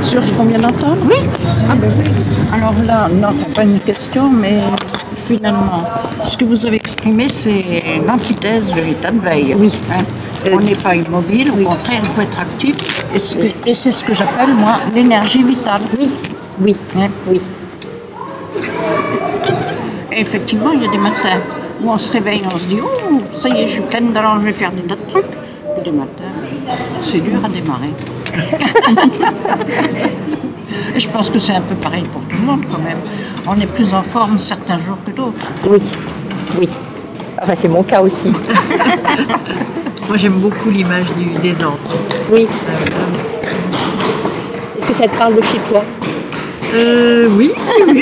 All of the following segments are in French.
Sur ce qu'on vient d'entendre? Oui. Ah ben oui. Alors là, non, c'est pas une question, mais finalement, ce que vous avez exprimé, c'est l'antithèse de l'état de veille. Oui. Hein. On n'est pas immobile, au contraire, il faut être actif. Et c'est ce que j'appelle, moi, l'énergie vitale. Oui, oui, Hein. oui. Et effectivement, il y a des matins où on se réveille, on se dit, oh, ça y est, je suis pleine d'allant, je vais faire des tas de trucs. Puis des matins, c'est dur à démarrer. Et je pense que c'est un peu pareil pour tout le monde quand même. On est plus en forme certains jours que d'autres. Oui, oui. Enfin, c'est mon cas aussi. Moi, j'aime beaucoup l'image du désordre. Oui. Est-ce que ça te parle de chez toi? Oui,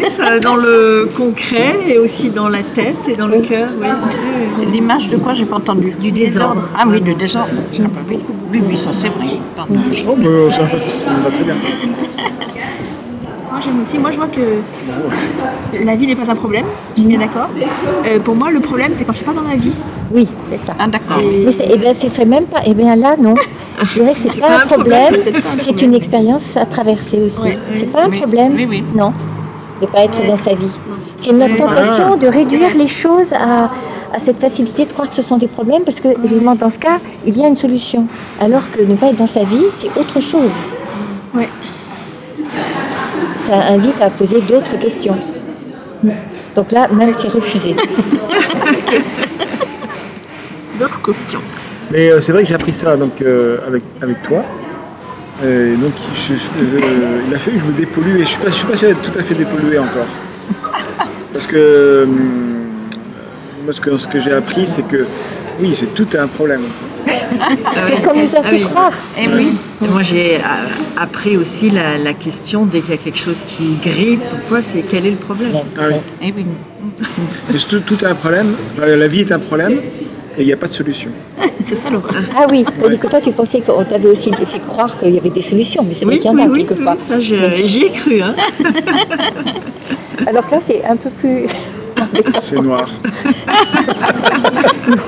ça, dans le concret et aussi dans la tête et dans le cœur. Oui. L'image de quoi, j'ai pas entendu? Du désordre. Ah oui, du désordre. Ah bah oui. Oui, ça c'est vrai. Pardon. Oh, ça me va très bien. Moi j'aime aussi, moi je vois que la vie n'est pas un problème, je suis bien d'accord. Pour moi le problème c'est quand je suis pas dans ma vie. Oui, c'est ça. Ah d'accord. Mais ce serait même pas. Eh bien là, non. Je dirais que c'est pas un problème. C'est une expérience à traverser aussi. Ouais, oui. C'est pas un problème. Oui, oui. Non. De pas être dans sa vie. C'est notre tentation de réduire les choses à cette facilité de croire que ce sont des problèmes parce que, évidemment, dans ce cas, il y a une solution. Alors que ne pas être dans sa vie, c'est autre chose. Ouais. Ça invite à poser d'autres questions. Donc là, même c'est refusé. D'autres questions. Mais c'est vrai que j'ai appris ça donc, avec toi. Donc il a fallu que je me dépollue et je suis pas sûr d'être tout à fait dépollué encore. Parce que moi ce que j'ai appris c'est que oui, tout est un problème. C'est ce qu'on nous a fait croire. Eh oui. Et moi j'ai appris aussi la question dès qu'il y a quelque chose qui grille, quel est le problème? Ah oui. Eh oui. Tout est un problème, la vie est un problème et il n'y a pas de solution. C'est ça l'horreur. Ah oui, tandis que toi tu pensais qu'on t'avait aussi fait croire qu'il y avait des solutions, mais c'est vrai qu'il y en a quelquefois. Ça j'y ai cru. Hein. Alors que là c'est un peu plus... C'est noir.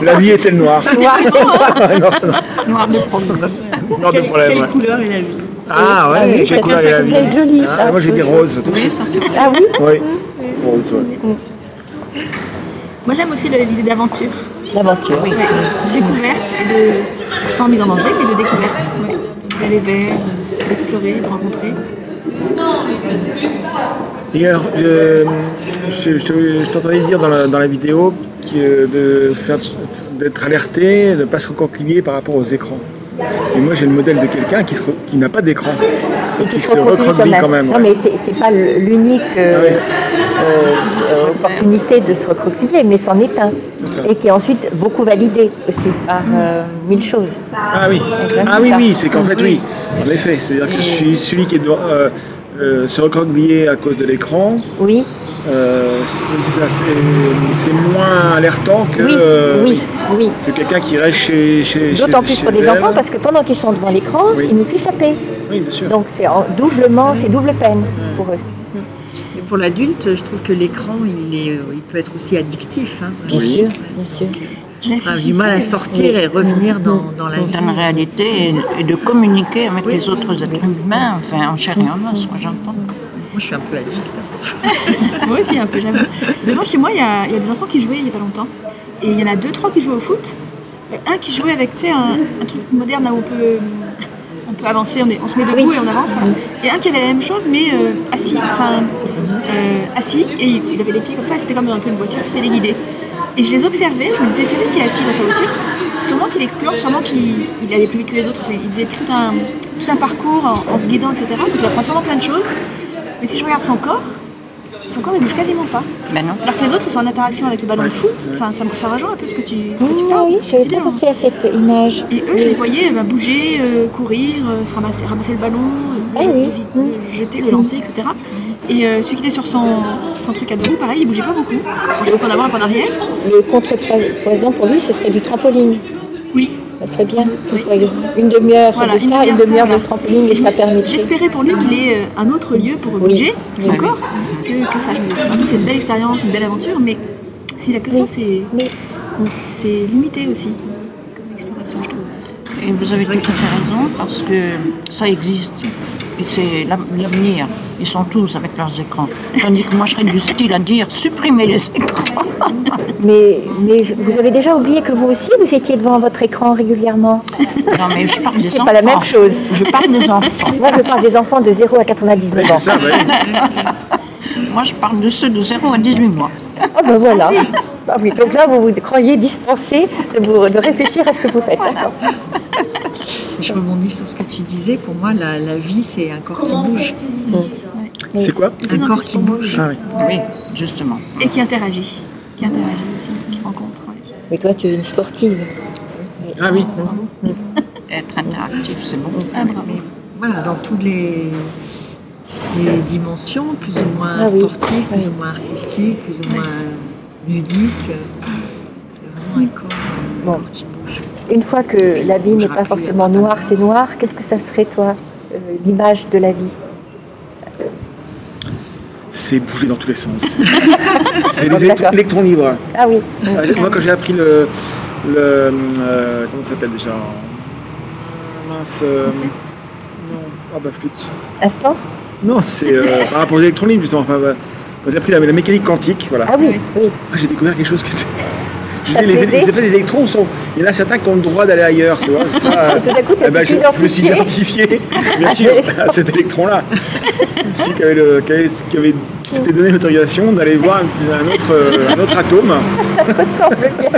La vie est-elle noire? Noir, c'est noir. Noir de problème. Noir de problème, Quelle ouais. couleur est la vie? Ah ouais, oui, quelle couleur est la vie? c'est joli, ça. Moi j'ai dit rose. Tout de Oui, suite. ça c'est vrai. Ah oui. Oui, rose, ouais. Moi j'aime aussi l'idée d'aventure. L'aventure. Oui. De découverte, sans mise en danger, mais de découverte. Ouais. D'aller vers, d'explorer, de rencontrer. Et alors, je t'entendais dire dans la vidéo d'être alerté, de ne pas se recroqueviller par rapport aux écrans. Et moi j'ai le modèle de quelqu'un qui n'a pas d'écran et qui se recroqueville quand même. Non mais c'est pas l'unique opportunité de se recroqueviller, mais c'en est un. Et qui est ensuite beaucoup validé aussi par mille choses. Ah oui, oui, c'est qu'en fait oui, en effet, c'est-à-dire que je suis celui qui est devant, se recroqueviller à cause de l'écran. Oui. C'est moins alertant que, que quelqu'un qui reste chez d'autant plus pour des enfants parce que pendant qu'ils sont devant l'écran, ils nous fichent la paix. Oui, bien sûr. Donc c'est double peine pour eux. Et pour l'adulte, je trouve que l'écran, il peut être aussi addictif. Hein. Bien sûr, bien sûr. On a du mal à sortir et revenir dans la vie. Dans la réalité et de communiquer avec les autres êtres humains, enfin en chair et en os, moi j'entends. Moi je suis un peu addict. Moi aussi un peu, j'avoue. Devant chez moi, il y a des enfants qui jouaient il n'y a pas longtemps. Et il y en a 2-3 qui jouaient au foot. Un qui jouait avec un truc moderne où on peut avancer, on se met debout et on avance. Voilà. Et un qui avait la même chose mais assis. Assis et il avait les pieds comme ça et c'était comme un peu une voiture qui téléguidée. Et je les observais, je me disais celui qui est assis dans sa voiture, sûrement qu'il explore, sûrement qu'il allait plus vite que les autres, il faisait tout un parcours en se guidant, etc. Donc il apprend sûrement plein de choses. Mais si je regarde son corps ne bouge quasiment pas. Ben non. Alors que les autres sont en interaction avec le ballon de foot, enfin, ça rejoint un peu ce que tu parles. Oui, j'avais pas pensé à cette image. Et eux, je les voyais bouger, courir, se ramasser le ballon, jeter, le lancer, etc. Et celui qui était sur son truc à deux roues, pareil, il bougeait pas beaucoup. Je un point d'avant, un point d'arrière. Le contrepoison pour lui, ce serait du trampoline. Oui. Ça serait bien. Oui. Une demi-heure de ça, une demi-heure de trampoline et ça permet. J'espérais pour lui qu'il ait un autre lieu pour bouger son corps que ça. Surtout, c'est une belle expérience, une belle aventure, mais s'il a que ça, c'est limité aussi comme exploration, je trouve. Et vous avez tout à fait raison, parce que ça existe. Puis c'est l'avenir. Ils sont tous avec leurs écrans. Tandis que moi, je serais du style à dire supprimez les écrans. Mais vous avez déjà oublié que vous aussi, vous étiez devant votre écran régulièrement. Non, mais je parle des C'est enfants. pas la même chose. Je parle des enfants. Moi, je parle des enfants de 0 à 99 ans. C'est ça, ouais. Moi, je parle de ceux de 0 à 18 mois. Ah ben voilà. Ah oui, donc là, vous vous croyez dispensé de réfléchir à ce que vous faites. D'accord. Je rebondis sur ce que tu disais. Pour moi, la vie, c'est un corps qui bouge. C'est quoi? Un corps qui bouge. Ah oui. Oui, justement. Et qui interagit. Qui interagit aussi, qui rencontre. Ouais. Mais toi, tu es une sportive. Ah oui. Être interactif, c'est bon. Ah, bravo. Mais voilà, dans toutes les dimensions, plus ou moins Ah oui. sportives, plus Oui. ou moins artistiques, plus ou moins ludiques. C'est vraiment un corps, Bon. qui bouge. Une fois que la vie n'est pas forcément noire, c'est noir, qu'est-ce que ça serait, toi, l'image de la vie? C'est bouger dans tous les sens. C'est Bon, les d'accord. électrons libres. Ah oui. Moi, quand j'ai appris comment ça s'appelle déjà? Mince. Non. Ah bah flûte. Un sport? Non, c'est par rapport aux électrons libres justement. Enfin, quand j'ai appris la mécanique quantique, voilà. Ah oui, oui. Ah, j'ai découvert quelque chose qui était. Ça te plaisait? Les électrons sont. Il y en a certains qui ont le droit d'aller ailleurs, tu vois. Ça, Et tout d'un coup, tu as pu je me suis identifié, bien sûr, à cet électron-là. Qui s'était donné l'autorisation d'aller voir un autre atome, Ça me ressemble bien.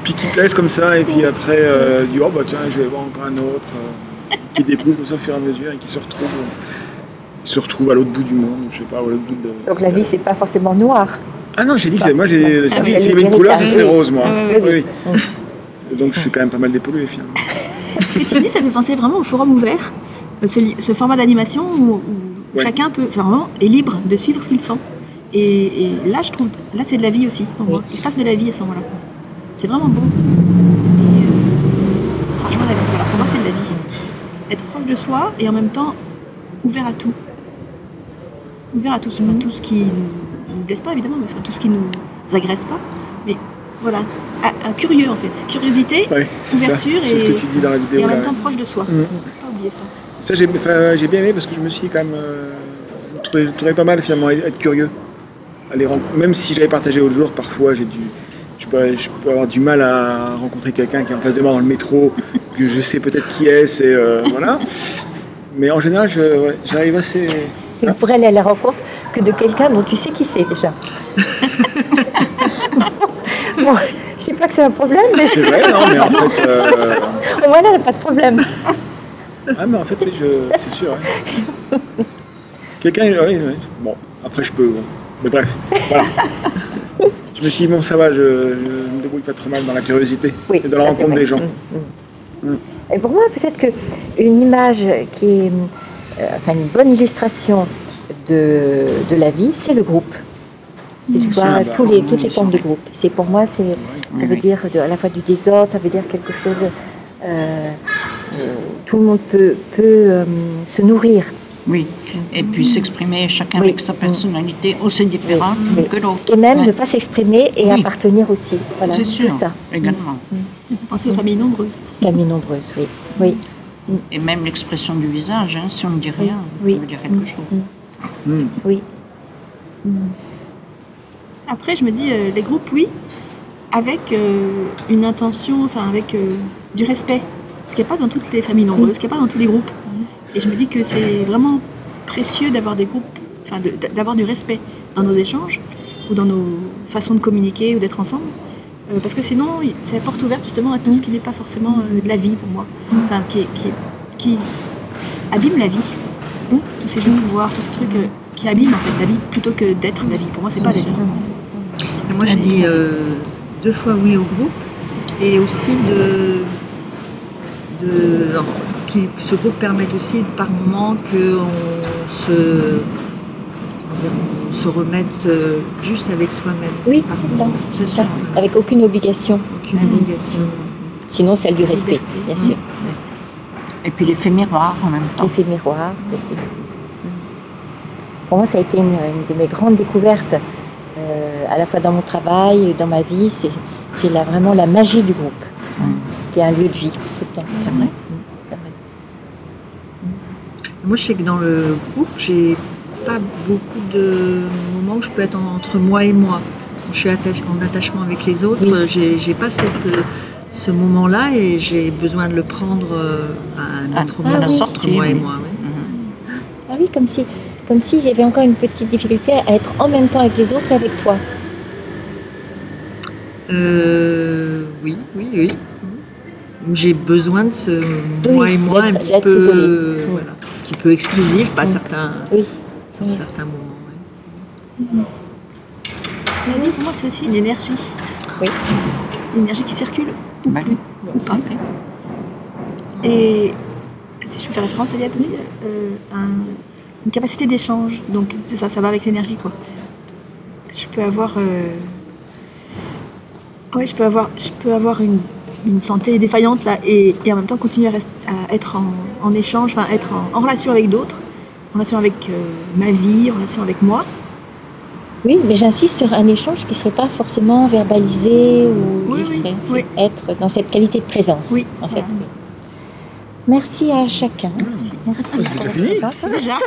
puis qui te laisse comme ça, et puis après, dit oh bah tiens, je vais voir encore un autre, qui découvre comme ça au fur et à mesure, et qui se retrouve à l'autre bout du monde, je sais pas, à l'autre bout de. Donc la vie, c'est pas forcément noir. Ah non, j'ai dit que moi, j'ai dit oui. que s'il y avait une couleur, ce serait Oui. rose, moi. Ah oui. Donc je suis quand même pas mal dépollué, finalement. Ce que tu dis, ça fait penser vraiment au forum ouvert, ce format d'animation où Ouais. chacun peut, enfin, vraiment, est libre de suivre ce qu'il sent. Et là, je trouve, là, c'est de la vie aussi pour moi. Il se passe de la vie à ce moment-là. C'est vraiment beau. Et franchement, voilà, pour moi, c'est de la vie. Être proche de soi et en même temps ouvert à tout. Ouvert à tout, pas tout ce qui nous blesse pas évidemment, mais enfin, tout ce qui nous agresse pas. Mais voilà, curieux en fait. Curiosité, Ouais, c'est ça. ouverture C'est ce que tu dis dans la vidéo. et en même là. temps proche de soi. Mm. Faut pas oublier ça. Ça, j'ai bien aimé parce que je me suis quand même trouvé pas mal finalement à être curieux. Même si j'avais partagé l'autre jour, parfois je peux avoir du mal à rencontrer quelqu'un qui est en face de moi dans le métro, que je sais peut-être qui est, voilà. Mais en général, j'arrive assez. Tu pourrais aller à la rencontre que de quelqu'un dont tu sais qui c'est déjà. Bon, je sais pas que c'est un problème, mais C'est vrai, non, mais en fait. au moins là, il n'y a pas de problème. Ah, mais en fait, oui, c'est sûr. Ouais. Quelqu'un, oui. Bon, après, je peux. Bon. Mais bref, voilà. Je me suis dit, bon, ça va, je me débrouille pas trop mal dans la curiosité Oui, et dans la ça, c'est rencontre vrai. des gens. Et pour moi, peut-être qu'une image qui est une bonne illustration de la vie, c'est le groupe. Qu'il soit Bah, toutes les formes de groupe. C'est pour moi, ça veut dire à la fois du désordre, ça veut dire quelque chose. Tout le monde peut se nourrir. Oui, et puis s'exprimer chacun Oui. avec sa personnalité aussi différente Oui. que l'autre. Et même Ouais. ne pas s'exprimer et Oui. appartenir aussi. Voilà, C'est sûr, tout ça. également. Pensez aux familles nombreuses. Famille nombreuse, oui. Oui. Et même l'expression du visage, hein, si on ne dit rien, Oui. ça veut dire quelque chose. Oui. Après, je me dis, les groupes, oui, avec une intention, enfin avec du respect. Ce qu'il n'y a pas dans toutes les familles nombreuses, ce qu'il n'y a pas dans tous les groupes. Et je me dis que c'est vraiment précieux d'avoir des groupes, enfin d'avoir du respect dans nos échanges ou dans nos façons de communiquer ou d'être ensemble. Parce que sinon, c'est la porte ouverte justement à tout ce qui n'est pas forcément de la vie pour moi. Enfin, qui abîme la vie. Tous ces jeux de pouvoir, tous ces trucs qui abîment en fait la vie plutôt que d'être la vie. Pour moi, c'est pas la vie. Et moi, je dis 2 fois oui au groupe et aussi que ce groupe permette aussi par moment qu'on se remette juste avec soi-même. Oui, Par c'est ça. moment. C'est ça. Avec aucune obligation. Aucune obligation. Sinon, celle du respect, bien sûr. Et puis l'effet miroir en même temps. L'effet miroir. Pour moi, ça a été une de mes grandes découvertes, à la fois dans mon travail et dans ma vie. C'est vraiment la magie du groupe. qui est un lieu de vie tout le temps. C'est vrai. C'est vrai. Moi, je sais que dans le couple, j'ai pas beaucoup de moments où je peux être entre moi et moi. Quand je suis en attachement avec les autres, j'ai pas ce moment-là et j'ai besoin de le prendre à un autre moment entre moi et moi. Oui. Ah oui, comme s'il y avait encore une petite difficulté à être en même temps avec les autres et avec toi. Oui. Où j'ai besoin de ce moi et moi un petit peu, voilà, un petit peu exclusif, pas certains, sur certains moments. Ouais. La vie, pour moi, c'est aussi une énergie. Oui. Une énergie qui circule, Bah oui. ou pas. Et si je peux faire référence, Eliade, aussi, une capacité d'échange. Donc, c'est ça va avec l'énergie, quoi. Je peux avoir une santé défaillante là et en même temps continuer à être en échange, enfin être en relation avec d'autres, en relation avec ma vie, en relation avec moi. Oui, mais j'insiste sur un échange qui ne serait pas forcément verbalisé ou Oui. être dans cette qualité de présence. Oui. En fait. Merci à chacun. Merci. C'est déjà fini. Déjà.